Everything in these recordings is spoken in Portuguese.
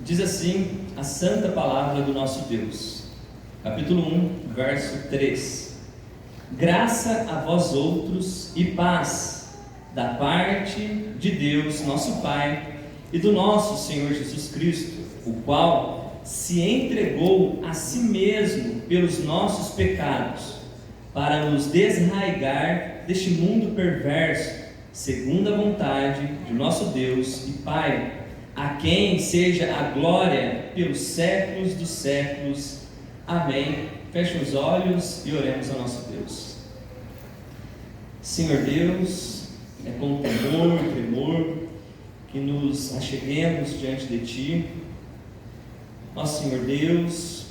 Diz assim a santa palavra do nosso Deus, capítulo 1, verso 3: Graça a vós outros e paz, da parte de Deus nosso Pai e do nosso Senhor Jesus Cristo, o qual se entregou a si mesmo pelos nossos pecados, para nos desarraigar deste mundo perverso, segundo a vontade de nosso Deus e Pai, a quem seja a glória pelos séculos dos séculos. Amém. Feche os olhos e oremos ao nosso Deus. Senhor Deus, é com temor e tremor que nos acheguemos diante de Ti. Nosso Senhor Deus,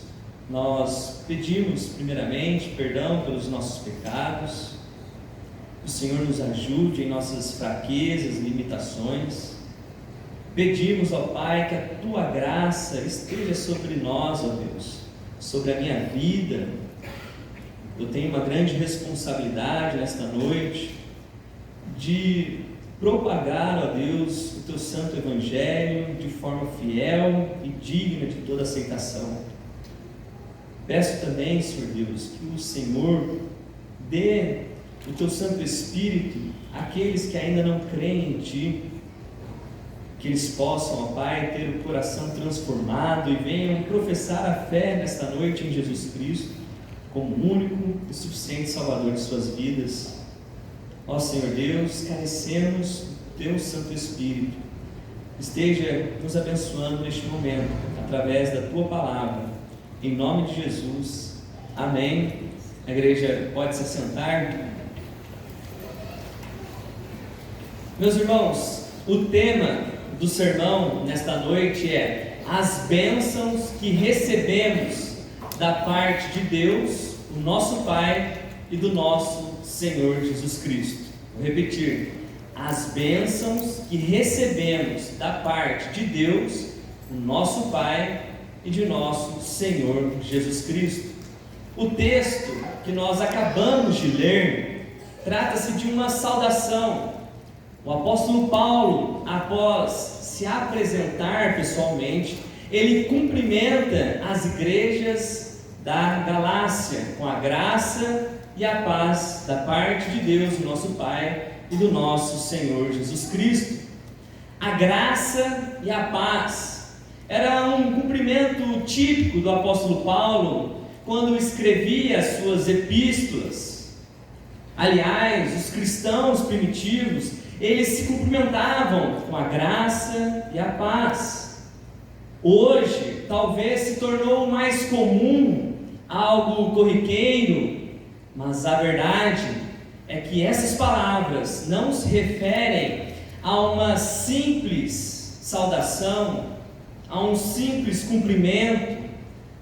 nós pedimos primeiramente perdão pelos nossos pecados, que o Senhor nos ajude em nossas fraquezas, limitações. Pedimos, ó Pai, que a Tua graça esteja sobre nós, ó Deus, sobre a minha vida. Eu tenho uma grande responsabilidade nesta noite de propagar, ó Deus, o Teu santo Evangelho de forma fiel e digna de toda aceitação. Peço também, Senhor Deus, que o Senhor dê o Teu Santo Espírito àqueles que ainda não creem em Ti, que eles possam, ó Pai, ter o coração transformado e venham professar a fé nesta noite em Jesus Cristo como único e suficiente Salvador de suas vidas. Ó Senhor Deus, carecemos do Teu Santo Espírito. Esteja nos abençoando neste momento, através da Tua Palavra, em nome de Jesus. Amém. A igreja pode se assentar. Meus irmãos, o tema do sermão nesta noite é as bênçãos que recebemos da parte de Deus, o nosso Pai, e do nosso Senhor Jesus Cristo. Vou repetir: as bênçãos que recebemos da parte de Deus, o nosso Pai, e de nosso Senhor Jesus Cristo. O texto que nós acabamos de ler trata-se de uma saudação. O apóstolo Paulo, após se apresentar pessoalmente, ele cumprimenta as igrejas da Galácia com a graça e a paz da parte de Deus, o nosso Pai, e do nosso Senhor Jesus Cristo. A graça e a paz era um cumprimento típico do apóstolo Paulo quando escrevia as suas epístolas. Aliás, os cristãos primitivos, eles se cumprimentavam com a graça e a paz. Hoje, talvez se tornou mais comum, algo corriqueiro, mas a verdade é que essas palavras não se referem a uma simples saudação, a um simples cumprimento,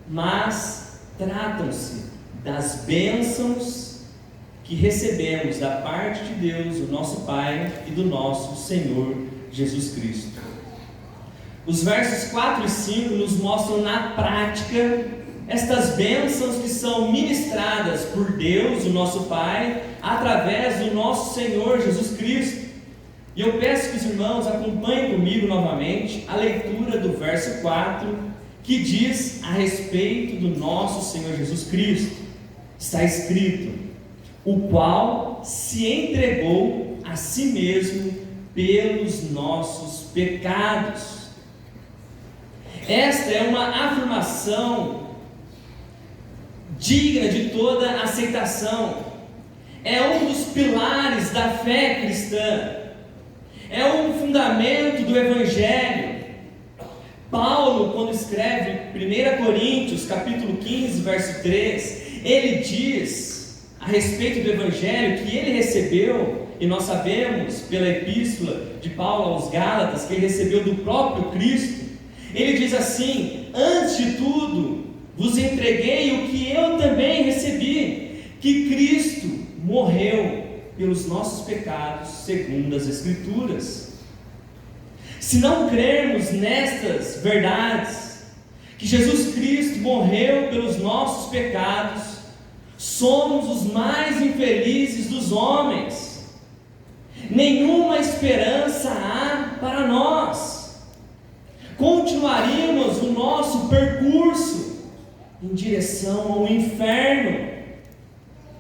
mas tratam-se das bênçãos que recebemos da parte de Deus, o nosso Pai, e do nosso Senhor Jesus Cristo. Os versos 4 e 5 nos mostram na prática estas bênçãos que são ministradas por Deus, o nosso Pai, através do nosso Senhor Jesus Cristo. E eu peço que os irmãos acompanhem comigo novamente a leitura do verso 4, que diz a respeito do nosso Senhor Jesus Cristo. Está escrito: o qual se entregou a si mesmo pelos nossos pecados. Esta é uma afirmação digna de toda aceitação. É um dos pilares da fé cristã. É um fundamento do Evangelho. Paulo, quando escreve 1 Coríntios, capítulo 15, verso 3, ele diz a respeito do Evangelho que ele recebeu, e nós sabemos pela epístola de Paulo aos Gálatas que ele recebeu do próprio Cristo. Ele diz assim: antes de tudo vos entreguei o que eu também recebi, que Cristo morreu pelos nossos pecados segundo as Escrituras. Se não crermos nestas verdades, que Jesus Cristo morreu pelos nossos pecados, somos os mais infelizes dos homens. Nenhuma esperança há para nós. continuaríamos o nosso percurso em direção ao inferno,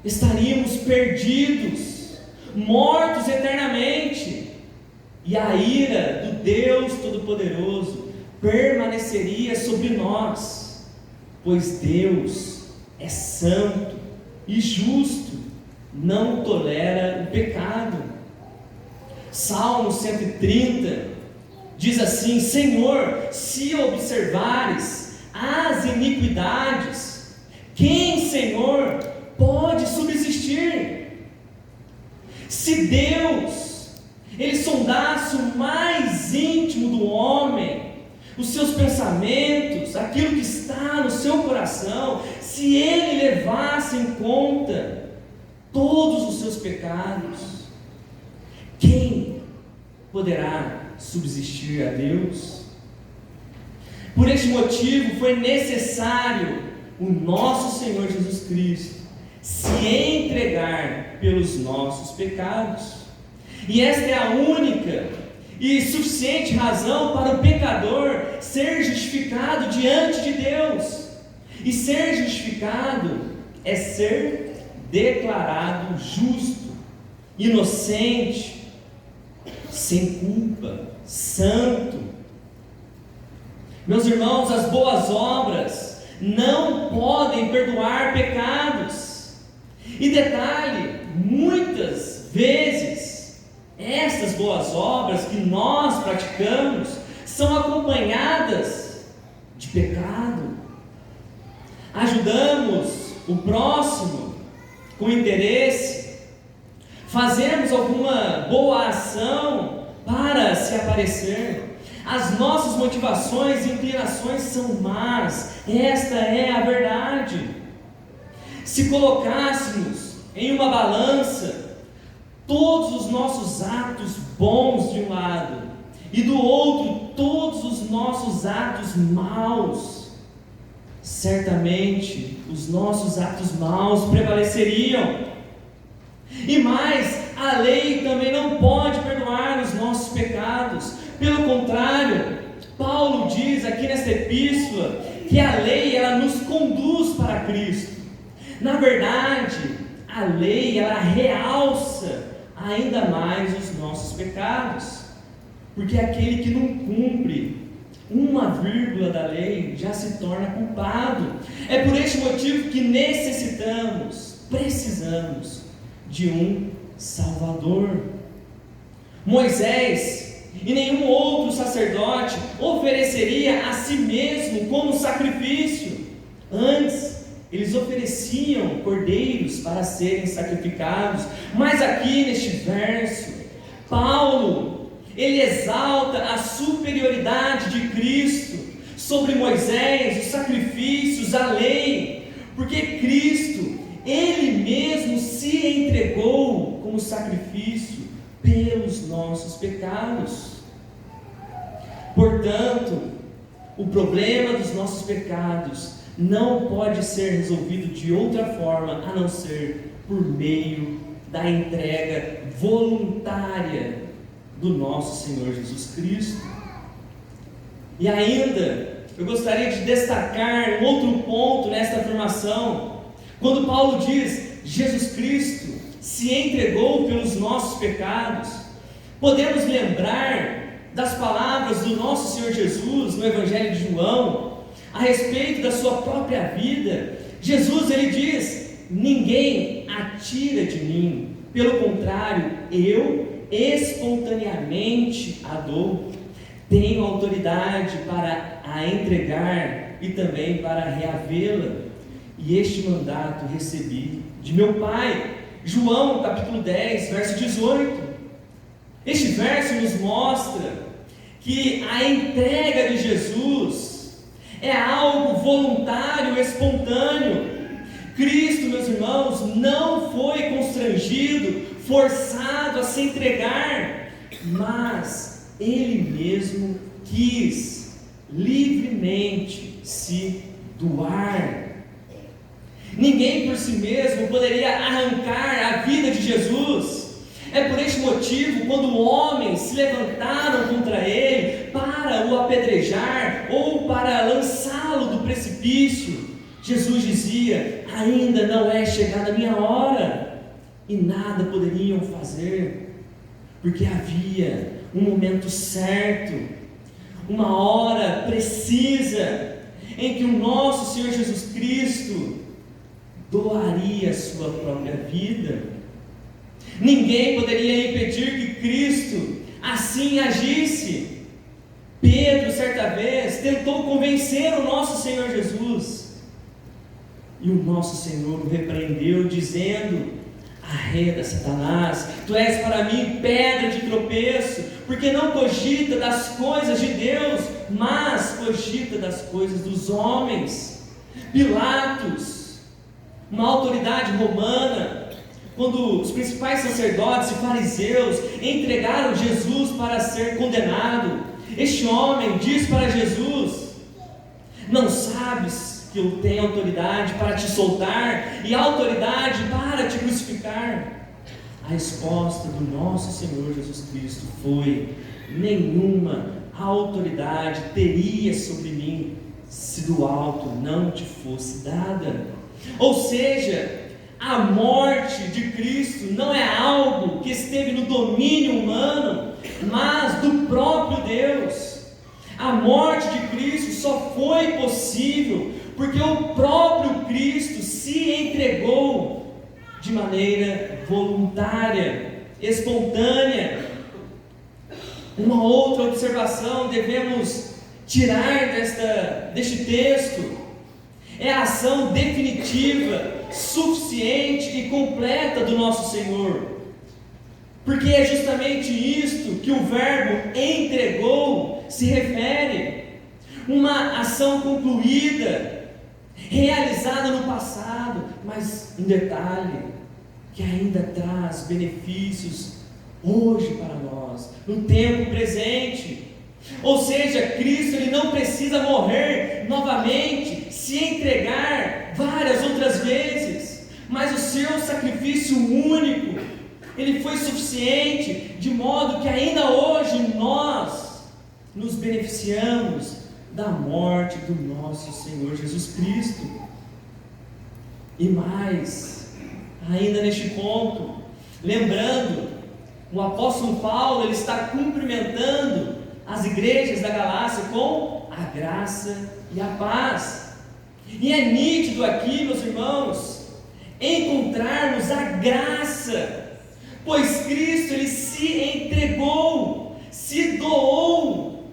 estaríamos perdidos, mortos eternamente, e a ira do Deus Todo-Poderoso permaneceria sobre nós, pois Deus é santo e justo, não tolera o pecado. Salmo 130 diz assim: Senhor, se observares as iniquidades, quem, Senhor, pode subsistir? Se Deus, Ele sondasse o mais íntimo do homem, os seus pensamentos, aquilo que está no seu coração, se Ele levasse em conta todos os seus pecados, quem poderá subsistir a Deus? Por este motivo foi necessário o nosso Senhor Jesus Cristo se entregar pelos nossos pecados, e esta é a única e suficiente razão para o pecador ser justificado diante de Deus. E ser justificado é ser declarado justo, inocente, sem culpa, santo. Meus irmãos, as boas obras não podem perdoar pecados. E detalhe, muitas vezes estas boas obras que nós praticamos são acompanhadas de pecado. Ajudamos o próximo com interesse, fazemos alguma boa ação para se aparecer. As nossas motivações e inclinações são más, esta é a verdade. Se colocássemos em uma balança todos os nossos atos bons de um lado e do outro todos os nossos atos maus, certamente os nossos atos maus prevaleceriam. E mais, a lei também não pode perdoar os nossos pecados. Pelo contrário, Paulo diz aqui nesta epístola que a lei, ela nos conduz para Cristo. Na verdade, a lei, ela realça ainda mais os nossos pecados, porque aquele que não cumpre uma vírgula da lei já se torna culpado. É por este motivo que precisamos de um Salvador. Moisés e nenhum outro sacerdote ofereceria a si mesmo como sacrifício. Antes, eles ofereciam cordeiros para serem sacrificados. Mas aqui neste verso, Paulo, ele exalta a superioridade de Cristo sobre Moisés, os sacrifícios, a lei, porque Cristo, Ele mesmo se entregou como sacrifício pelos nossos pecados. Portanto, o problema dos nossos pecados não pode ser resolvido de outra forma a não ser por meio da entrega voluntária do nosso Senhor Jesus Cristo. E ainda, eu gostaria de destacar um outro ponto nesta afirmação. Quando Paulo diz, Jesus Cristo se entregou pelos nossos pecados, podemos lembrar das palavras do nosso Senhor Jesus no Evangelho de João, a respeito da sua própria vida. Jesus, ele diz, ninguém atira de mim, pelo contrário, eu espontaneamente a dou. Tenho autoridade para a entregar e também para reavê-la, e este mandato recebi de meu Pai. João capítulo 10, verso 18. Este verso nos mostra que a entrega de Jesus é algo voluntário, espontâneo. Cristo, meus irmãos, não foi constrangido, forçado a se entregar, mas Ele mesmo quis livremente se doar. Ninguém por si mesmo poderia arrancar a vida de Jesus. É por este motivo, quando homens se levantaram contra Ele para para o apedrejar ou para lançá-lo do precipício, Jesus dizia: ainda não é chegada a minha hora, e nada poderiam fazer, porque havia um momento certo, uma hora precisa, em que o nosso Senhor Jesus Cristo doaria a sua própria vida. Ninguém poderia impedir que Cristo assim agisse. Pedro, certa vez, tentou convencer o nosso Senhor Jesus, e o nosso Senhor o repreendeu, dizendo: arreda, Satanás, tu és para mim pedra de tropeço, porque não cogita das coisas de Deus, mas cogita das coisas dos homens. Pilatos, uma autoridade romana, quando os principais sacerdotes e fariseus entregaram Jesus para ser condenado, este homem diz para Jesus: não sabes que eu tenho autoridade para te soltar e autoridade para te crucificar? A resposta do nosso Senhor Jesus Cristo foi: nenhuma autoridade teria sobre mim se do alto não te fosse dada. Ou seja, a morte de Cristo não é algo que esteve no domínio humano, mas do próprio Deus. A morte de Cristo só foi possível porque o próprio Cristo se entregou de maneira voluntária, espontânea. Uma outra observação devemos tirar deste texto é a ação definitiva, suficiente e completa do nosso Senhor, porque é justamente isto que o verbo entregou se refere. Uma ação concluída, realizada no passado, mas um detalhe, que ainda traz benefícios hoje para nós, no tempo presente. Ou seja, Cristo ele não precisa morrer novamente, se entregar várias outras vezes, mas o seu sacrifício único, ele foi suficiente, de modo que ainda hoje nós nos beneficiamos da morte do nosso Senhor Jesus Cristo. E mais, ainda neste ponto, lembrando, o apóstolo Paulo ele está cumprimentando as igrejas da Galácia com a graça e a paz. E é nítido aqui, meus irmãos, encontrarmos a graça, pois Cristo ele se entregou, se doou.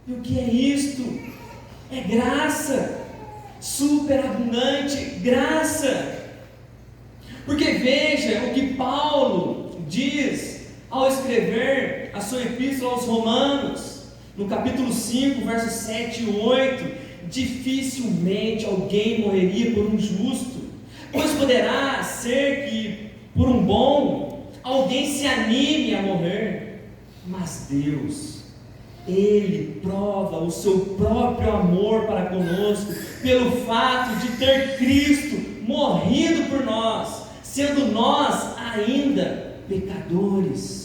E o que é isto? É graça, superabundante graça. Porque veja o que Paulo diz ao escrever a sua epístola aos Romanos, no capítulo 5, versos 7 e 8: dificilmente alguém morreria por um justo, pois poderá ser que por um bom alguém se anime a morrer, mas Deus, Ele prova o seu próprio amor para conosco, pelo fato de ter Cristo morrido por nós, sendo nós ainda pecadores.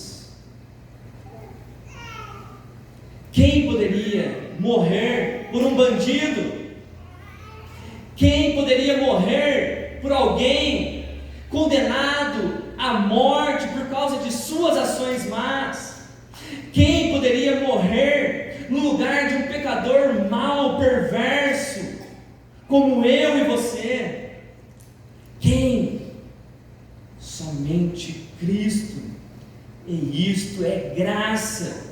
Quem poderia morrer por um bandido? Quem poderia morrer por alguém condenado à morte por causa de suas ações más? Quem poderia morrer no lugar de um pecador mau, perverso, como eu e você? Quem? Somente Cristo. E isto é graça,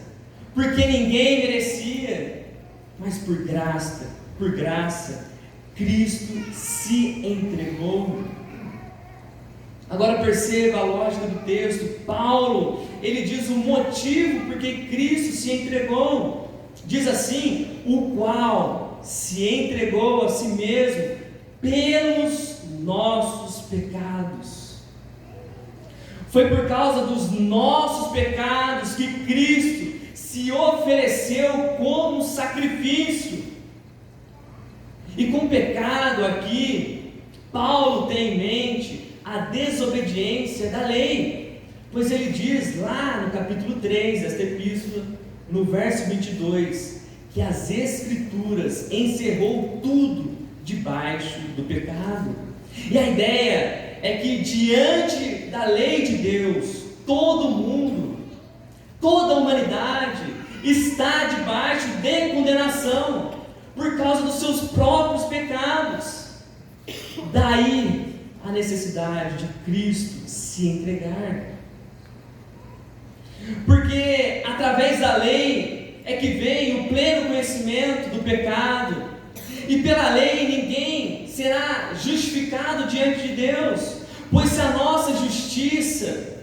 porque ninguém merecia, mas por graça, Cristo se entregou. Agora perceba a lógica do texto. Paulo, ele diz o motivo por que Cristo se entregou. Diz assim: o qual se entregou a si mesmo pelos nossos pecados. Foi por causa dos nossos pecados que Cristo se ofereceu como sacrifício. E com pecado aqui, Paulo tem em mente a desobediência da lei, pois ele diz lá no capítulo 3 desta epístola, no verso 22, que as Escrituras encerrou tudo debaixo do pecado. E a ideia é que diante da lei de Deus, todo mundo, toda a humanidade está debaixo de condenação por causa dos seus próprios pecados. Daí a necessidade de Cristo se entregar. Porque através da lei é que vem o pleno conhecimento do pecado, e pela lei ninguém será justificado diante de Deus, pois se a nossa justiça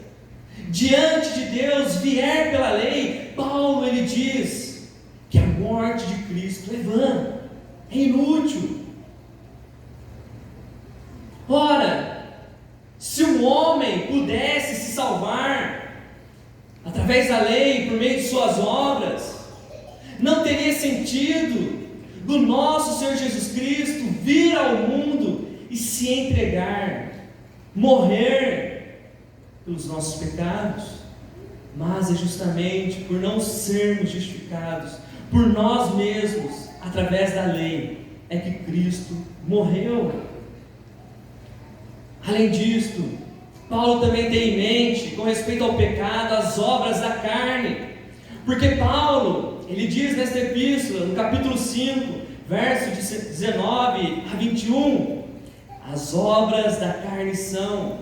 diante de Deus vier pela lei, Paulo ele diz que a morte de Cristo é vã, é inútil. Ora, se o homem pudesse se salvar através da lei, por meio de suas obras, não teria sentido do nosso Senhor Jesus Cristo vir ao mundo e se entregar, morrer pelos nossos pecados. Mas é justamente por não sermos justificados por nós mesmos, através da lei, é que Cristo morreu. Além disto, Paulo também tem em mente, com respeito ao pecado, as obras da carne, porque Paulo, ele diz nesta epístola, no capítulo 5, verso 19 a 21, as obras da carne são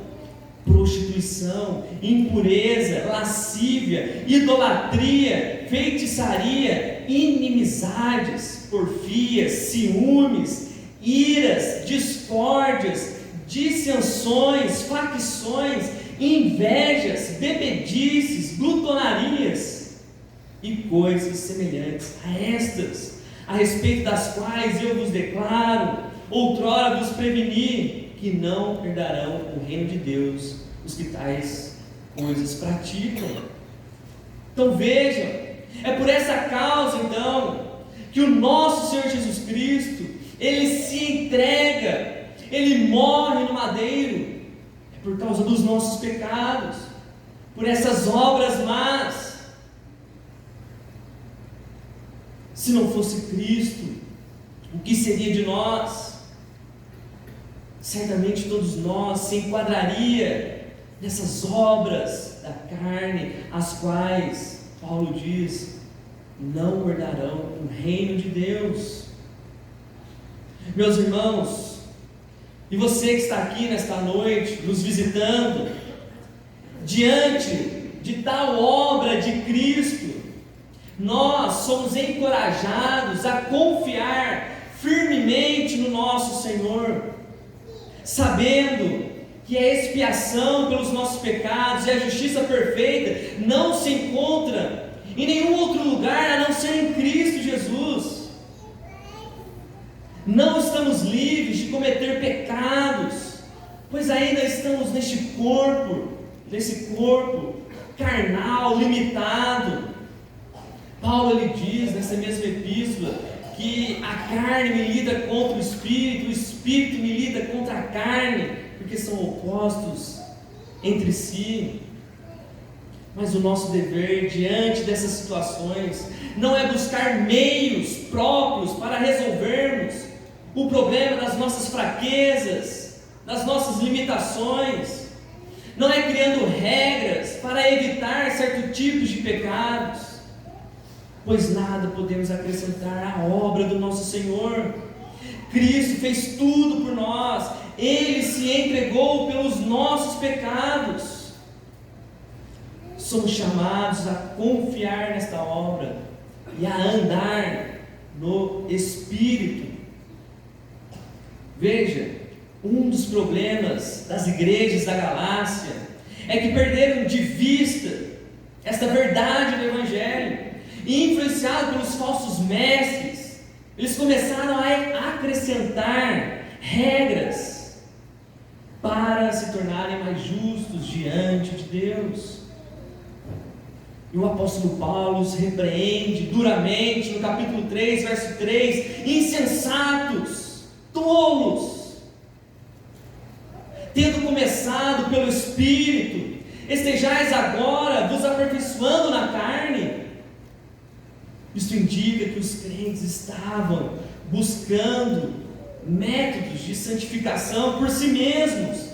prostituição, impureza, lascívia, idolatria, feitiçaria, inimizades, porfias, ciúmes, iras, discórdias, dissensões, facções, invejas, bebedices, glutonarias e coisas semelhantes a estas, a respeito das quais eu vos declaro, outrora vos preveni, que não herdarão o reino de Deus os que tais coisas praticam. Então vejam, é por essa causa então que o nosso Senhor Jesus Cristo, ele se entrega, ele morre no madeiro, é por causa dos nossos pecados, por essas obras más. Se não fosse Cristo, o que seria de nós? Certamente todos nós se enquadraria nessas obras da carne, as quais Paulo diz, não herdarão o reino de Deus. Meus irmãos, e você que está aqui nesta noite, nos visitando, diante de tal obra de Cristo, nós somos encorajados a confiar firmemente no nosso Senhor, sabendo que a expiação pelos nossos pecados e a justiça perfeita não se encontra em nenhum outro lugar a não ser em Cristo Jesus. Não estamos livres de cometer pecados, pois ainda estamos nesse corpo carnal, limitado. Paulo ele diz nessa mesma epístola que a carne milita contra o espírito milita contra a carne, porque são opostos entre si. Mas o nosso dever diante dessas situações não é buscar meios próprios para resolvermos o problema das nossas fraquezas, das nossas limitações, não é criando regras para evitar certos tipos de pecados, pois nada podemos acrescentar à obra do nosso Senhor. Cristo fez tudo por nós, Ele se entregou pelos nossos pecados. Somos chamados a confiar nesta obra e a andar no Espírito. Veja, um dos problemas das igrejas da Galácia é que perderam de vista esta verdade do Evangelho, e influenciados pelos falsos mestres, eles começaram a acrescentar regras para se tornarem mais justos diante de Deus. E o apóstolo Paulo os repreende duramente no capítulo 3, verso 3: insensatos, tolos, tendo começado pelo Espírito, estejais agora vos aperfeiçoando na carne. Isso indica que os crentes estavam buscando métodos de santificação por si mesmos,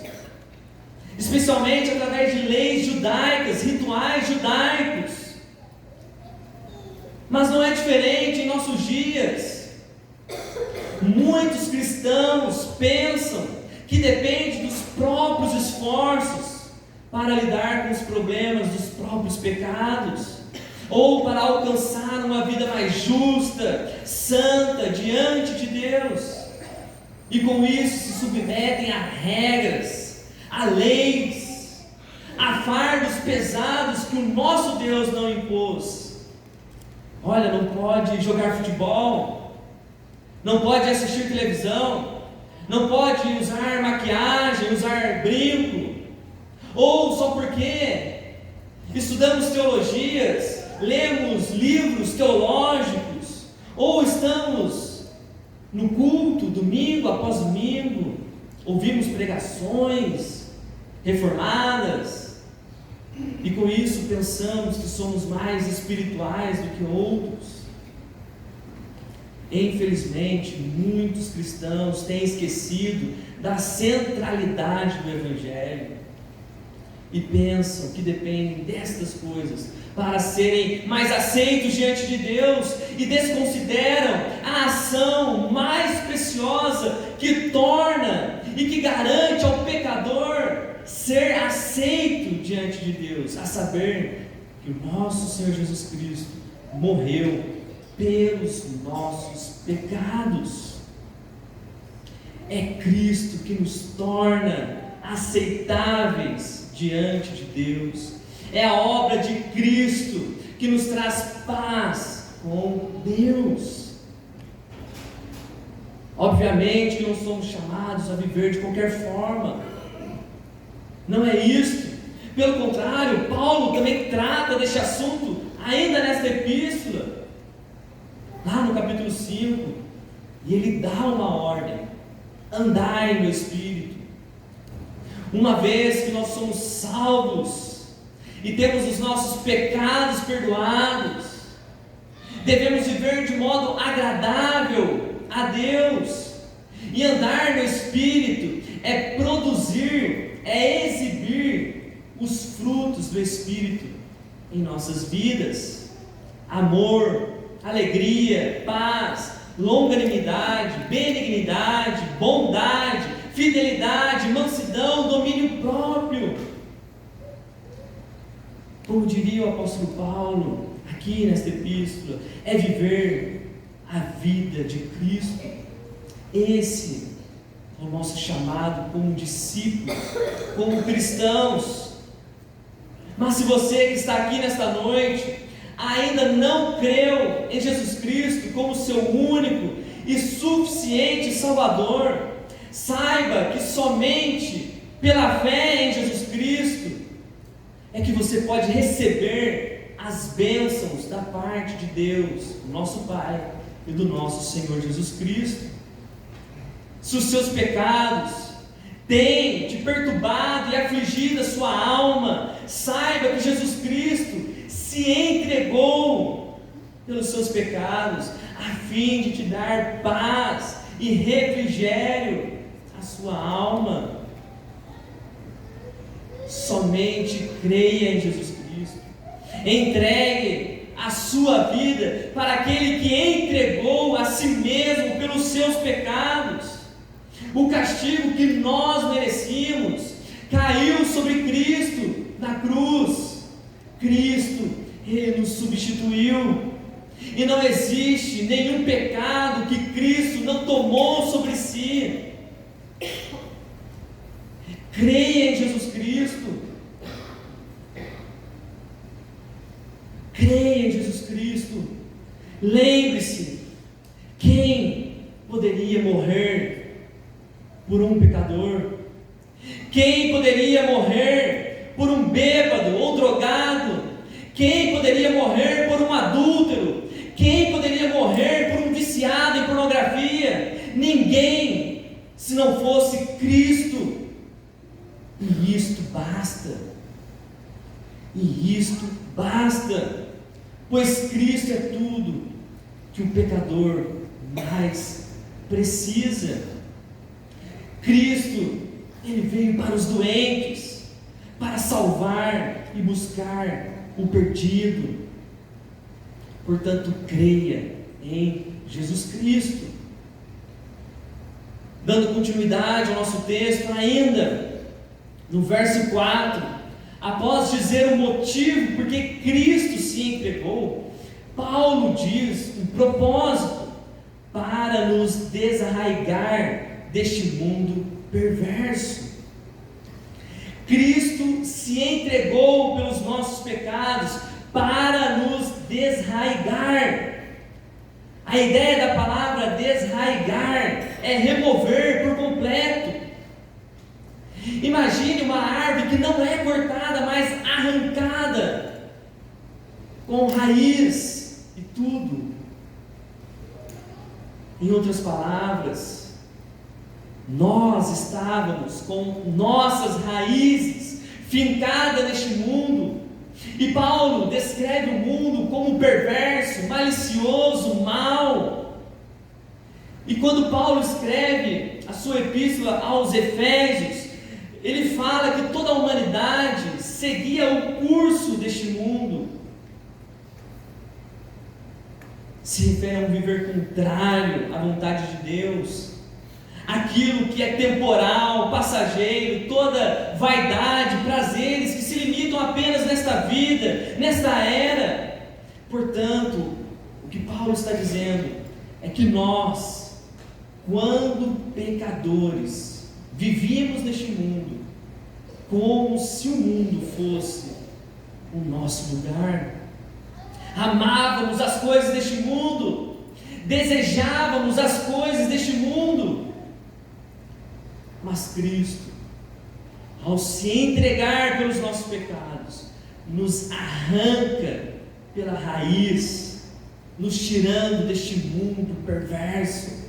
especialmente através de leis judaicas, rituais judaicos. Mas não é diferente em nossos dias. Muitos cristãos pensam que depende dos próprios esforços para lidar com os problemas dos próprios pecados, ou para alcançar uma vida mais justa, santa, diante de Deus. E com isso se submetem a regras, a leis, a fardos pesados que o nosso Deus não impôs. Olha, não pode jogar futebol, não pode assistir televisão, não pode usar maquiagem, usar brinco, ou só porque estudamos teologias, lemos livros teológicos, ou estamos no culto domingo após domingo, ouvimos pregações reformadas, e com isso pensamos que somos mais espirituais do que outros. Infelizmente, muitos cristãos têm esquecido da centralidade do Evangelho e pensam que dependem destas coisas para serem mais aceitos diante de Deus, e desconsideram a ação mais preciosa que torna e que garante ao pecador ser aceito diante de Deus, a saber que o nosso Senhor Jesus Cristo morreu pelos nossos pecados. É Cristo que nos torna aceitáveis diante de Deus. É a obra de Cristo que nos traz paz com Deus. Obviamente que não somos chamados a viver de qualquer forma. Não é isto. Pelo contrário, Paulo também trata deste assunto ainda nesta epístola, lá no capítulo 5, e ele dá uma ordem: andai no Espírito. Uma vez que nós somos salvos e temos os nossos pecados perdoados, devemos viver de modo agradável a Deus. E andar no Espírito é produzir, é exibir os frutos do Espírito em nossas vidas: amor, alegria, paz, longanimidade, benignidade, bondade, fidelidade, mansidão, domínio próprio. Como diria o apóstolo Paulo aqui nesta epístola, é viver a vida de Cristo. Esse é o nosso chamado como discípulos, como cristãos. Mas se você que está aqui nesta noite ainda não creu em Jesus Cristo como seu único e suficiente Salvador, saiba que somente pela fé em Jesus Cristo é que você pode receber as bênçãos da parte de Deus, do nosso Pai e do nosso Senhor Jesus Cristo. Se os seus pecados têm te perturbado e afligido a sua alma, saiba que Jesus Cristo se entregou pelos seus pecados, a fim de te dar paz e refrigério à sua alma. Somente creia em Jesus Cristo, entregue a sua vida para aquele que entregou a si mesmo pelos seus pecados. O castigo que nós merecíamos caiu sobre Cristo na cruz. Cristo, Ele nos substituiu, e não existe nenhum pecado que Cristo não tomou sobre si. Creia em Jesus Cristo. Creia em Jesus Cristo. Lembre-se: quem poderia morrer por um pecador? Quem poderia morrer por um bêbado ou drogado? Quem poderia morrer por um adúltero? Quem poderia morrer por um viciado em pornografia? Ninguém, se não fosse Cristo. E isto basta. E isto basta. Pois Cristo é tudo que o pecador mais precisa. Cristo, Ele veio para os doentes, para salvar e buscar o perdido. Portanto, creia em Jesus Cristo. Dando continuidade ao nosso texto, ainda no verso 4, após dizer o motivo por que Cristo se entregou, Paulo diz um propósito: para nos desarraigar deste mundo perverso. Cristo se entregou pelos nossos pecados para nos desarraigar. A ideia da palavra desarraigar é remover por completo. Imagine uma árvore que não é cortada, mas arrancada, com raiz e tudo. Em outras palavras, nós estávamos com nossas raízes fincadas neste mundo. E Paulo descreve o mundo como perverso, malicioso, mau. E quando Paulo escreve a sua epístola aos Efésios, ele fala que toda a humanidade seguia o curso deste mundo. Se refere a um viver contrário à vontade de Deus, aquilo que é temporal, passageiro, toda vaidade, prazeres que se limitam apenas nesta vida, nesta era. Portanto, o que Paulo está dizendo é que nós, quando pecadores, vivíamos neste mundo como se o mundo fosse o nosso lugar. Amávamos as coisas deste mundo, desejávamos as coisas deste mundo. Mas Cristo, ao se entregar pelos nossos pecados, nos arranca pela raiz, nos tirando deste mundo perverso.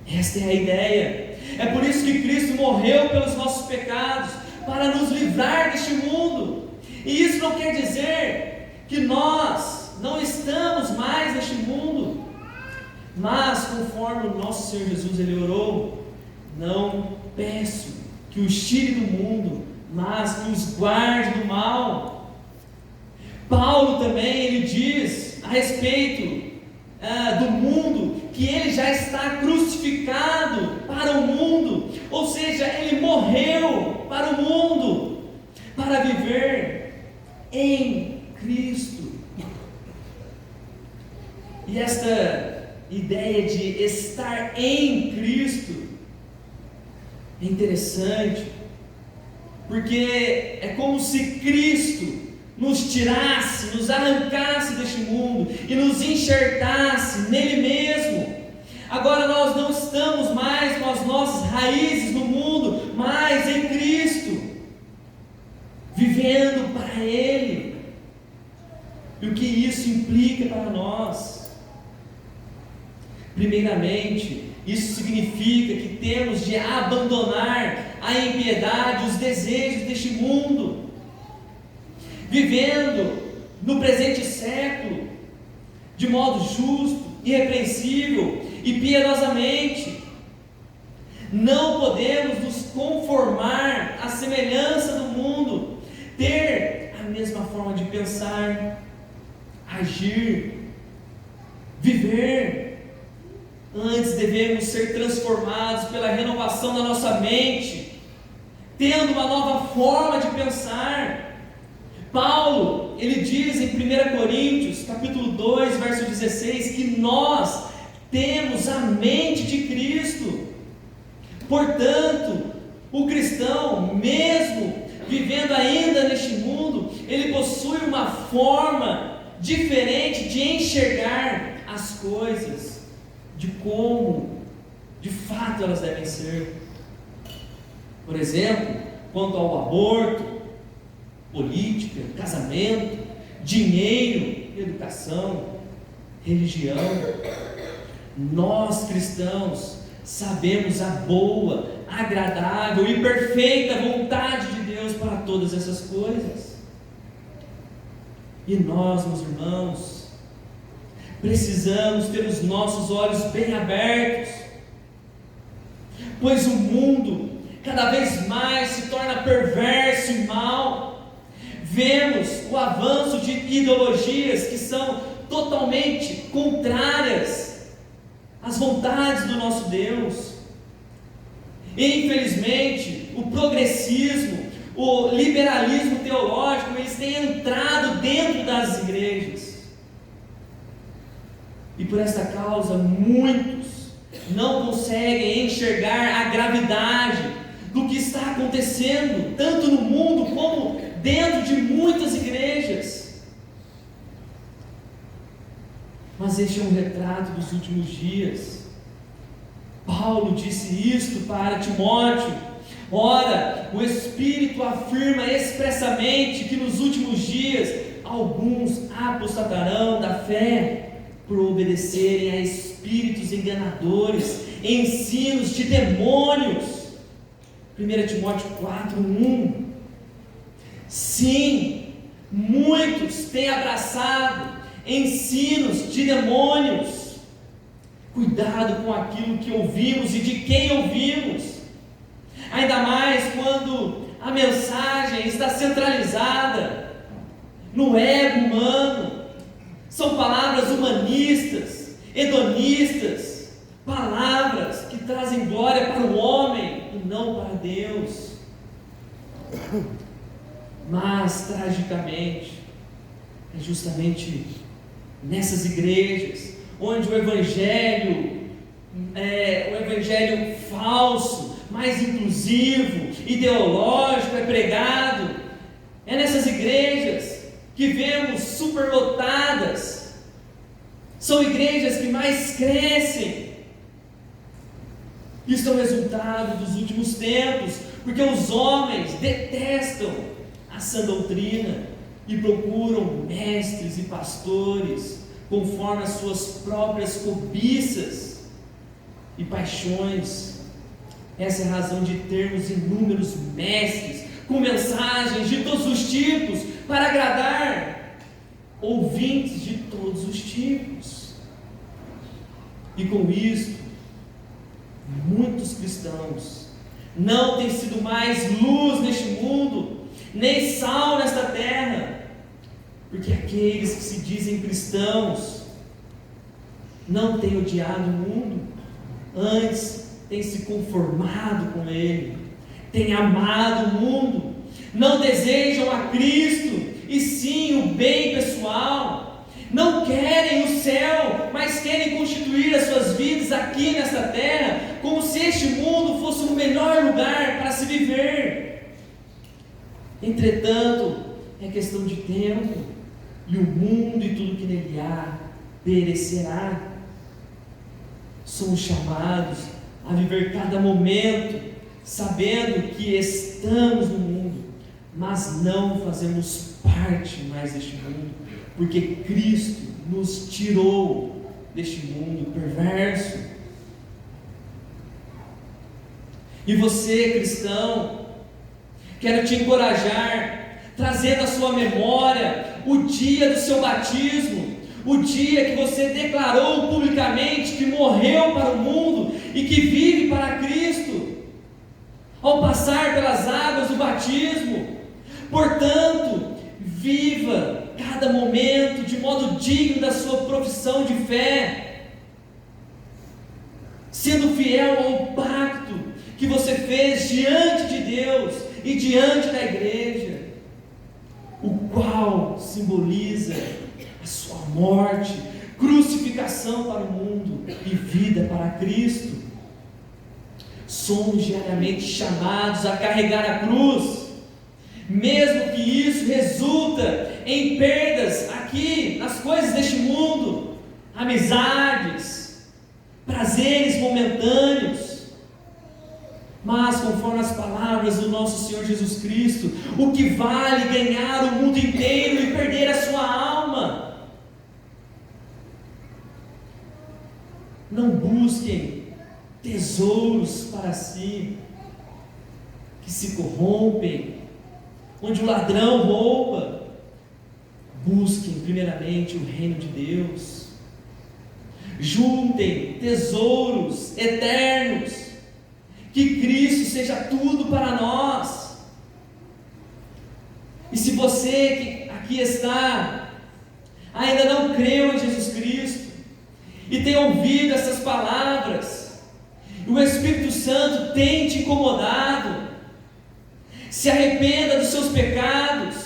Esta é a ideia. É por isso que Cristo morreu pelos nossos pecados, para nos livrar deste mundo. E isso não quer dizer que nós não estamos mais neste mundo, mas conforme o nosso Senhor Jesus Ele orou: não peço que os tire do mundo, mas que os guarde do mal. Paulo também ele diz a respeito do mundo que ele já está crucificado para o mundo, ou seja, ele morreu para o mundo, para viver em Cristo. E esta ideia de estar em Cristo é interessante, porque é como se Cristo nos tirasse, nos arrancasse deste mundo e nos enxertasse nele mesmo. Agora nós não estamos mais com as nossas raízes no mundo, mas em Cristo, vivendo para Ele. E o que isso implica para nós? Primeiramente, isso significa que temos de abandonar a impiedade, os desejos deste mundo, vivendo no presente século de modo justo, irrepreensível e piedosamente. Não podemos nos conformar à semelhança do mundo, ter a mesma forma de pensar, agir, viver. Antes devemos ser transformados pela renovação da nossa mente, tendo uma nova forma de pensar. Paulo, ele diz em 1 Coríntios, capítulo 2, verso 16, que nós temos a mente de Cristo. Portanto, o cristão, mesmo vivendo ainda neste mundo, ele possui uma forma diferente de enxergar as coisas, de como de fato elas devem ser. Por exemplo, quanto ao aborto, política, casamento, dinheiro, educação, religião, nós cristãos sabemos a boa, agradável e perfeita vontade de Deus para todas essas coisas. E nós, meus irmãos, Precisamos ter os nossos olhos bem abertos, pois o mundo cada vez mais se torna perverso e mau. Vemos o avanço de ideologias que são totalmente contrárias às vontades do nosso Deus. E, infelizmente, o progressismo, o liberalismo teológico, eles têm entrado dentro das igrejas. E por esta causa, muitos não conseguem enxergar a gravidade do que está acontecendo, tanto no mundo como dentro de muitas igrejas. Mas este é um retrato dos últimos dias. Paulo disse isto para Timóteo. Ora, o Espírito afirma expressamente que nos últimos dias alguns apostatarão da fé por obedecerem a espíritos enganadores, ensinos de demônios. 1 Timóteo 4:1. Sim, muitos têm abraçado ensinos de demônios. Cuidado com aquilo que ouvimos e de quem ouvimos, ainda mais quando a mensagem está centralizada no ego humano. São palavras humanistas, hedonistas, palavras que trazem glória para o homem e não para Deus. Mas, tragicamente, é justamente nessas igrejas onde o evangelho falso, mais inclusivo, ideológico é pregado. É nessas igrejas que vemos superlotadas. São igrejas que mais crescem. Isso é o resultado dos últimos tempos, porque os homens detestam a sã doutrina e procuram mestres e pastores conforme as suas próprias cobiças e paixões. Essa é a razão de termos inúmeros mestres com mensagens de todos os tipos para agradar ouvintes de todos os tipos. E com isso, muitos cristãos não têm sido mais luz neste mundo, nem sal nesta terra, porque aqueles que se dizem cristãos não têm odiado o mundo, antes têm se conformado com ele, têm amado o mundo, não desejam a Cristo, e sim o bem pessoal, não querem o céu, mas querem constituir as suas vidas aqui nesta terra, como se este mundo fosse o melhor lugar para se viver. Entretanto, é questão de tempo, e o mundo e tudo que nele há perecerá. Somos chamados a viver cada momento, sabendo que estamos no mundo, mas não fazemos parte mais deste mundo, porque Cristo nos tirou deste mundo perverso. E você, cristão, quero te encorajar, trazendo à sua memória o dia do seu batismo, o dia que você declarou publicamente que morreu para o mundo e que vive para Cristo, ao passar pelas águas do batismo. Portanto, viva cada momento de modo digno da sua profissão de fé, sendo fiel ao pacto que você fez diante de Deus e diante da igreja, o qual simboliza a sua morte, crucificação para o mundo e vida para Cristo. Somos diariamente chamados a carregar a cruz, mesmo que isso resulta em perdas aqui nas coisas deste mundo, amizades, prazeres momentâneos. Mas, conforme as palavras do nosso Senhor Jesus Cristo, o que vale ganhar o mundo inteiro e perder a sua alma? Não busquem tesouros para si, que se corrompem, onde o ladrão rouba. Busquem primeiramente o reino de Deus juntem tesouros eternos, que Cristo seja tudo para nós. E se você que aqui está ainda não creu em Jesus Cristo e tem ouvido essas palavras, e o Espírito Santo tem te incomodado, se arrependa dos seus pecados,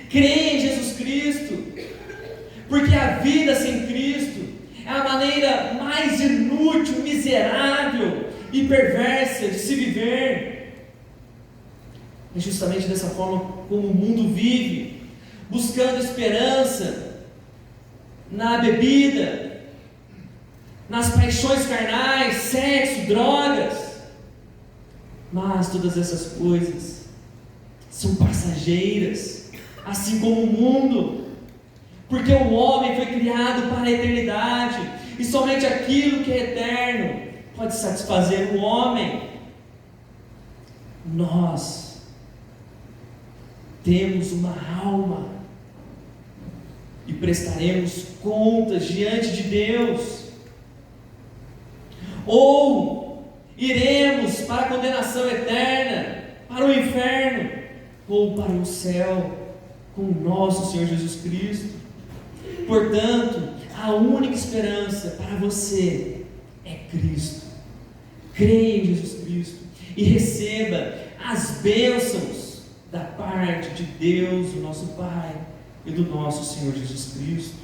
creia em Jesus Cristo, porque a vida sem Cristo é a maneira mais inútil, miserável e perversa de se viver. É justamente dessa forma como o mundo vive, buscando esperança na bebida, nas paixões carnais, sexo, drogas. Mas todas essas coisas são passageiras, assim como o mundo, porque o homem foi criado para a eternidade, e somente aquilo que é eterno pode satisfazer o homem. Nós temos uma alma e prestaremos contas diante de Deus, ou iremos para a condenação eterna, para o inferno, ou para o céu com o nosso Senhor Jesus Cristo. Portanto, a única esperança para você é Cristo. Creia em Jesus Cristo e receba as bênçãos da parte de Deus, o nosso Pai, e do nosso Senhor Jesus Cristo.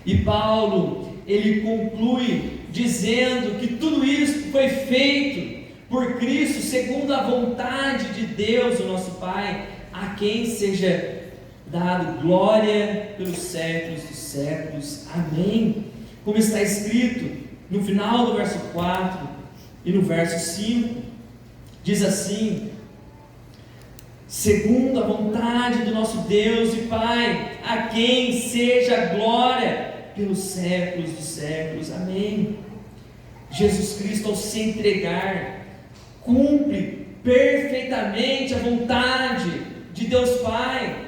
E Paulo, ele conclui dizendo que tudo isso foi feito por Cristo, segundo a vontade de Deus, o nosso Pai, a quem seja dado glória pelos séculos dos séculos. Amém. Como está escrito no final do verso 4 e no verso 5, diz assim: segundo a vontade do nosso Deus e Pai, a quem seja glória pelos séculos dos séculos. Amém. Jesus Cristo, ao se entregar, cumpre perfeitamente a vontade de Deus Pai.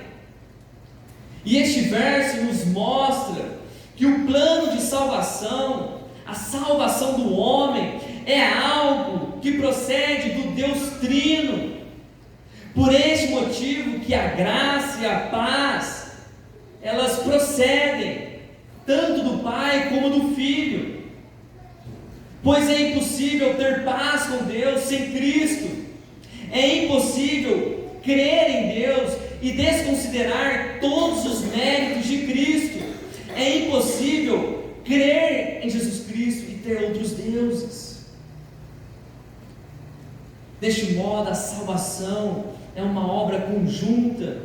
E este verso nos mostra que o plano de salvação, a salvação do homem, é algo que procede do Deus Trino. Por este motivo que a graça e a paz, elas procedem tanto do Pai como do Filho. Pois é impossível ter paz com Deus sem Cristo. É impossível crer em Deus e desconsiderar todos os méritos de Cristo. É impossível crer em Jesus Cristo e ter outros deuses. Deste modo, a salvação é uma obra conjunta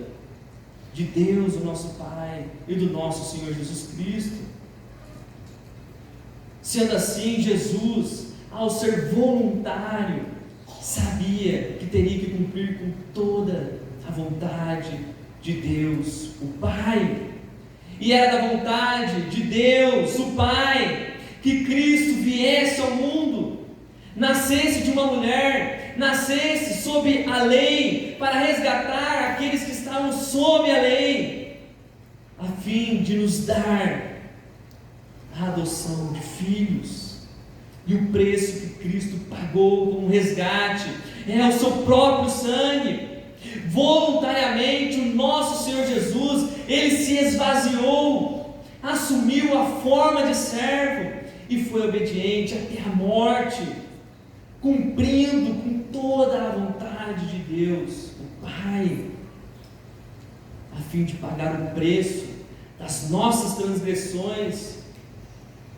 de Deus, o nosso Pai, e do nosso Senhor Jesus Cristo. Sendo assim, Jesus, ao ser voluntário, sabia que teria que cumprir com toda a vontade de Deus, o Pai. E era da vontade de Deus, o Pai, que Cristo viesse ao mundo, nascesse de uma mulher, nascesse sob a lei, para resgatar aqueles que estavam sob a lei, a fim de nos dar a adoção de filhos. E o preço que Cristo pagou como resgate é o seu próprio sangue. Voluntariamente, o nosso Senhor Jesus, ele se esvaziou, assumiu a forma de servo e foi obediente até a morte, cumprindo com toda a vontade de Deus, o Pai, a fim de pagar o preço das nossas transgressões,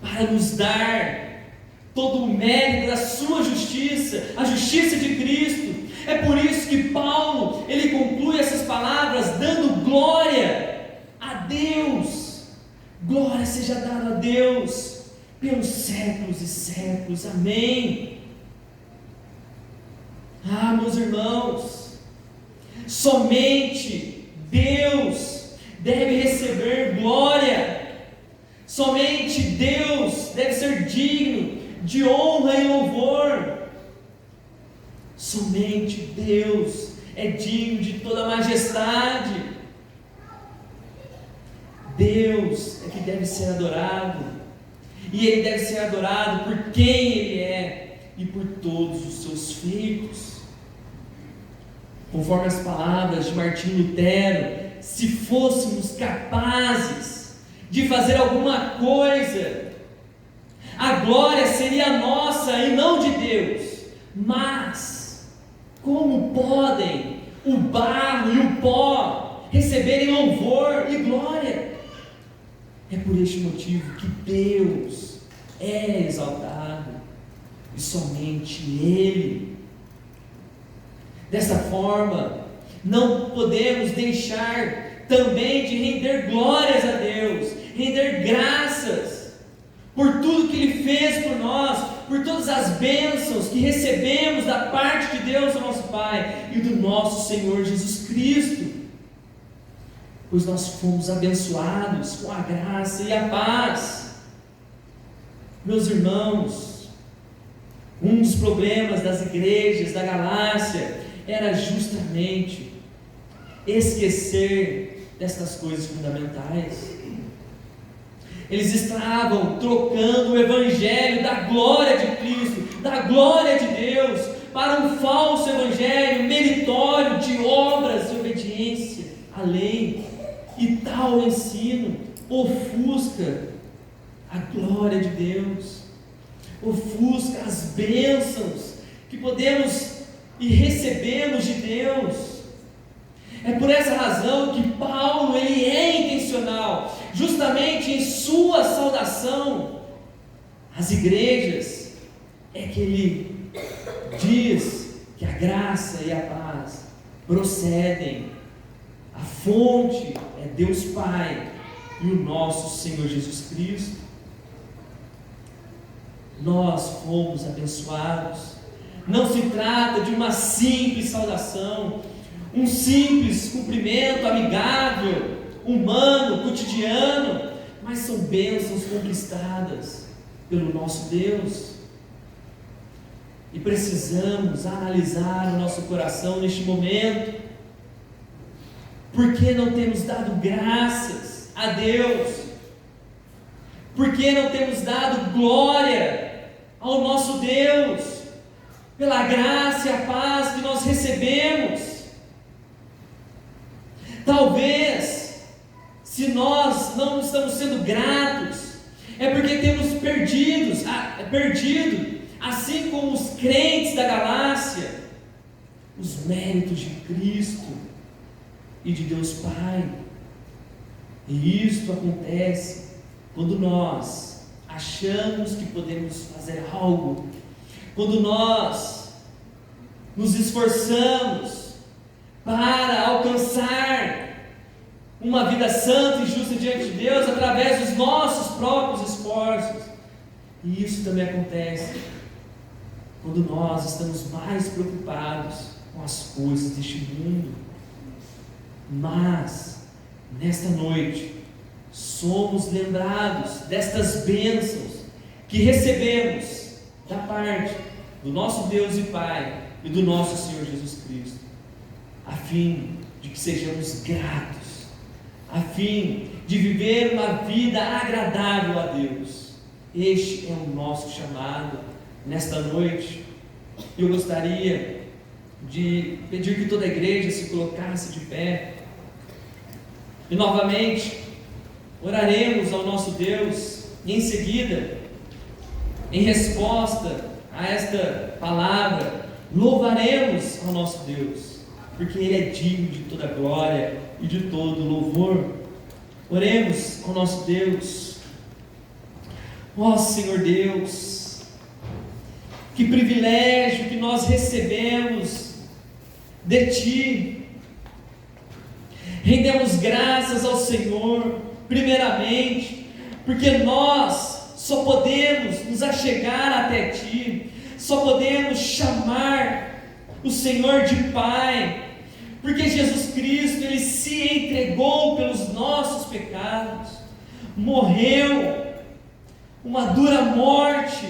para nos dar todo o mérito da sua justiça, a justiça de Cristo. É por isso que Paulo, ele conclui essas palavras dando glória a Deus. Glória seja dada a Deus pelos séculos e séculos. Amém. Ah, meus irmãos, somente Deus deve receber glória. Somente Deus deve ser digno de honra e louvor. Somente Deus é digno de toda majestade. Deus é que deve ser adorado, e Ele deve ser adorado por quem Ele é e por todos os seus feitos. Conforme as palavras de Martinho Lutero, se fôssemos capazes de fazer alguma coisa, a glória seria nossa e não de Deus. Mas como podem o barro e o pó receberem louvor e glória? É por este motivo que Deus é exaltado, e somente Ele. Dessa forma, não podemos deixar também de render glórias a Deus, render graças por tudo que Ele fez por nós, por todas as bênçãos que recebemos da parte de Deus, o nosso Pai, e do nosso Senhor Jesus Cristo, pois nós fomos abençoados com a graça e a paz. Meus irmãos, um dos problemas das igrejas da Galácia era justamente esquecer destas coisas fundamentais. Eles estavam trocando o evangelho da glória de Cristo, da glória de Deus, para um falso evangelho meritório de obras e obediência à lei. E tal ensino ofusca a glória de Deus, ofusca as bênçãos que podemos e recebemos de Deus. É por essa razão que Paulo, ele é intencional, justamente em sua saudação às igrejas, é que ele diz que a graça e a paz procedem, a fonte é Deus Pai e o nosso Senhor Jesus Cristo. Nós fomos abençoados. Não se trata de uma simples saudação, um simples cumprimento amigável, humano, cotidiano, mas são bênçãos conquistadas pelo nosso Deus. E precisamos analisar o nosso coração neste momento. Por que não temos dado graças a Deus? Por que não temos dado glória ao nosso Deus, pela graça e a paz que nós recebemos? Talvez, se nós não estamos sendo gratos, é porque temos perdido, assim como os crentes da Galácia, os méritos de Cristo e de Deus Pai. E isto acontece quando nós achamos que podemos fazer algo, quando nós nos esforçamos para alcançar uma vida santa e justa diante de Deus através dos nossos próprios esforços. E isso também acontece quando nós estamos mais preocupados com as coisas deste mundo. Mas, nesta noite, somos lembrados destas bênçãos que recebemos da parte do nosso Deus e Pai e do nosso Senhor Jesus Cristo, a fim de que sejamos gratos, a fim de viver uma vida agradável a Deus. Este é o nosso chamado nesta noite. Eu gostaria de pedir que toda a igreja se colocasse de pé e novamente oraremos ao nosso Deus, e em seguida, em resposta a esta palavra, louvaremos ao nosso Deus, porque Ele é digno de toda glória e de todo louvor. Oremos ao nosso Deus. Ó Senhor Deus, que privilégio que nós recebemos de Ti. Rendemos graças ao Senhor, primeiramente, porque nós só podemos nos achegar até Ti, só podemos chamar o Senhor de Pai, porque Jesus Cristo, Ele se entregou pelos nossos pecados, morreu uma dura morte,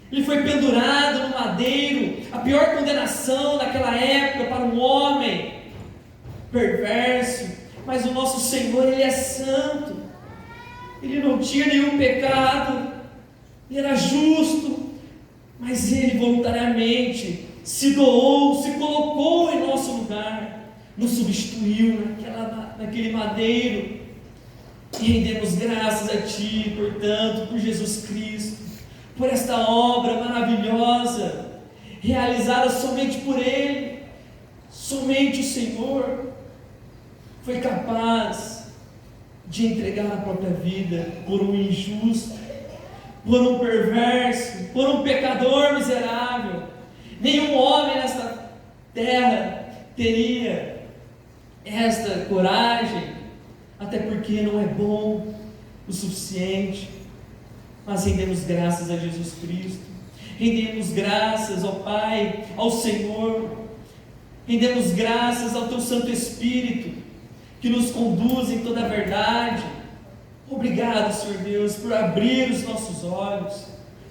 Ele foi pendurado no madeiro, a pior condenação naquela época para um homem perverso, mas o nosso Senhor, Ele é santo, Ele não tinha nenhum pecado, ele era justo, mas ele voluntariamente se doou, se colocou em nosso lugar, nos substituiu naquele madeiro. E rendemos graças a Ti, portanto, por Jesus Cristo, por esta obra maravilhosa, realizada somente por Ele. Somente o Senhor foi capaz de entregar a própria vida por um injusto, por um perverso, por um pecador miserável. Nenhum homem nesta terra teria esta coragem, até porque não é bom o suficiente. Mas rendemos graças a Jesus Cristo, rendemos graças ao Pai, ao Senhor, rendemos graças ao Teu Santo Espírito, que nos conduz em toda a verdade. Obrigado, Senhor Deus, por abrir os nossos olhos,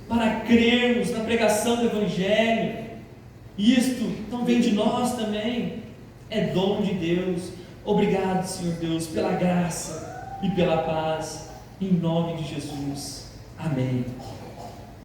para crermos na pregação do Evangelho. Isto não vem de nós também, é dom de Deus. Obrigado, Senhor Deus, pela graça e pela paz, em nome de Jesus. Amém.